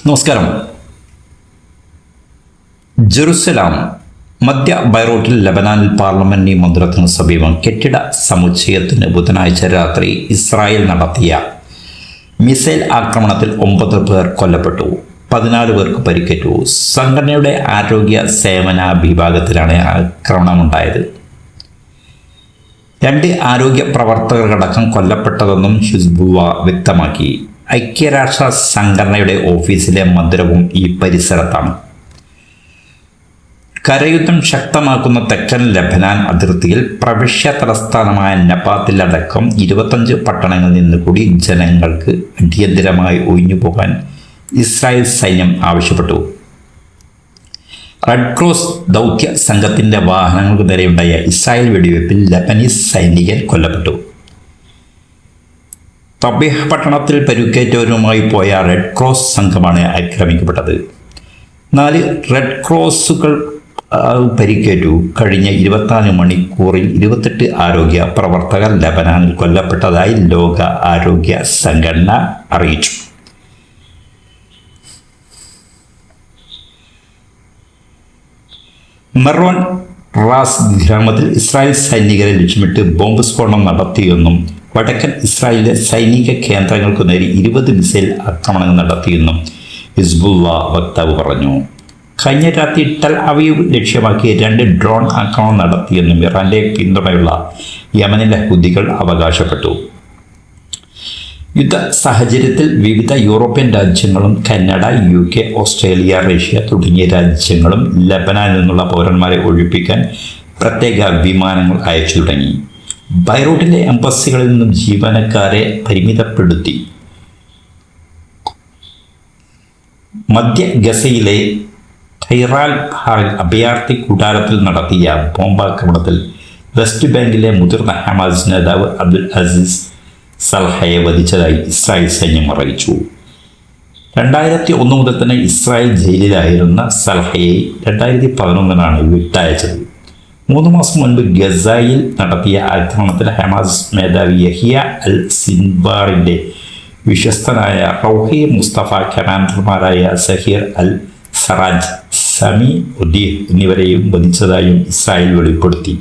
നമസ്കാരം. ജെറുസലാം മധ്യ ബൈറൂട്ടിൽ ലബനാനിൽ പാർലമെന്റ് മന്ദിരത്തിന് സമീപം കെട്ടിട സമുച്ചയത്തിന് ബുധനാഴ്ച രാത്രി ഇസ്രായേൽ നടത്തിയ മിസൈൽ ആക്രമണത്തിൽ 9 പേർ കൊല്ലപ്പെട്ടു, 14 പേർക്ക് പരിക്കേറ്റു. സംഘടനയുടെ ആരോഗ്യ സേവന വിഭാഗത്തിലാണ് ആക്രമണമുണ്ടായത്. 2 ആരോഗ്യ പ്രവർത്തകരടക്കം കൊല്ലപ്പെട്ടതെന്നും ഹിസ്ബുള്ള വ്യക്തമാക്കി. ഐക്യരാഷ്ട്ര സംഘടനയുടെ ഓഫീസിലെ മന്ദിരവും ഈ പരിസരത്താണ്. കരയുദ്ധം ശക്തമാക്കുന്ന തെക്കൻ ലബനാൻ അതിർത്തിയിൽ പ്രവിശ്യ തലസ്ഥാനമായ നബാത്തിലടക്കം 25 പട്ടണങ്ങളിൽ നിന്ന് കൂടി ജനങ്ങൾക്ക് അടിയന്തരമായി ഒഴിഞ്ഞുപോകാൻ ഇസ്രായേൽ സൈന്യം ആവശ്യപ്പെട്ടു. റെഡ് ക്രോസ് ദൗത്യ സംഘത്തിൻ്റെ വാഹനങ്ങൾക്ക് നേരെയുണ്ടായ ഇസ്രായേൽ വെടിവയ്പിൽ ലബനീസ് സൈനികൻ കൊല്ലപ്പെട്ടു. തബീഹ് പട്ടണത്തിൽ പരുക്കേറ്റവരുമായി പോയ റെഡ് ക്രോസ് സംഘമാണ് ആക്രമിക്കപ്പെട്ടത്. 4 റെഡ് ക്രോസുകൾ പരിക്കേറ്റു. കഴിഞ്ഞ 24 മണിക്കൂറിൽ 28 ആരോഗ്യ പ്രവർത്തകർ ലബനാനിൽ കൊല്ലപ്പെട്ടതായി ലോക ആരോഗ്യ സംഘടന അറിയിച്ചു. മെറോൻ റാസ് ഗ്രാമത്തിൽ ഇസ്രായേൽ സൈനികരെ ലക്ഷ്യമിട്ട് ബോംബ് സ്ഫോടനം നടത്തിയെന്നും വടക്കൻ ഇസ്രായേലിലെ സൈനിക കേന്ദ്രങ്ങൾക്കു നേരെ 20 മിസൈൽ ആക്രമണങ്ങൾ നടത്തിയെന്നും ഹിസ്ബുള്ള വക്താവ് പറഞ്ഞു. കഴിഞ്ഞ രാത്രി ടെൽ അവീവ് ലക്ഷ്യമാക്കി 2 ഡ്രോൺ ആക്രമണം നടത്തിയെന്നും ഇറാന്റെ പിന്തുണയുള്ള യമനിലെ ഹൂതികൾ അവകാശപ്പെട്ടു. യുദ്ധ സാഹചര്യത്തിൽ വിവിധ യൂറോപ്യൻ രാജ്യങ്ങളും കാനഡ, UK, ഓസ്ട്രേലിയ, റഷ്യ തുടങ്ങിയ രാജ്യങ്ങളും ലബനാനിൽ നിന്നുള്ള പൗരന്മാരെ ഒഴിപ്പിക്കാൻ പ്രത്യേക വിമാനങ്ങൾ അയച്ചു തുടങ്ങി. ബൈറൂട്ടിലെ എംബസികളിൽ നിന്നും ജീവനക്കാരെ പരിമിതപ്പെടുത്തി. മധ്യ ഗസയിലെ ടൈറാൽ അഭയാർത്ഥി കൂടാരത്തിൽ നടത്തിയ ബോംബാക്രമണത്തിൽ വെസ്റ്റ് ബാങ്കിലെ മുതിർന്ന ഹമാസ് നേതാവ് അബ്ദുൽ അസീസ് സൽഹയെ വധിച്ചതായി ഇസ്രായേൽ സൈന്യം അറിയിച്ചു. 2001 മുതൽ തന്നെ ഇസ്രായേൽ ജയിലിലായിരുന്ന സൽഹയെ 2011 വിട്ടയച്ചത്. 3 മാസം മുൻപ് ഗസയിൽ നടത്തിയ ആക്രമണത്തിൽ ഹമാസ് മേധാവി യഹിയ അൽ സിൻവാറിൻ്റെ വിശ്വസ്തനായ റൗഹി മുസ്തഫ, കമാൻഡർമാരായ സഹീർ അൽ സറാജ്, സമി ഉദ്ദീഹ് എന്നിവരെയും വധിച്ചതായും ഇസ്രായേൽ വെളിപ്പെടുത്തി.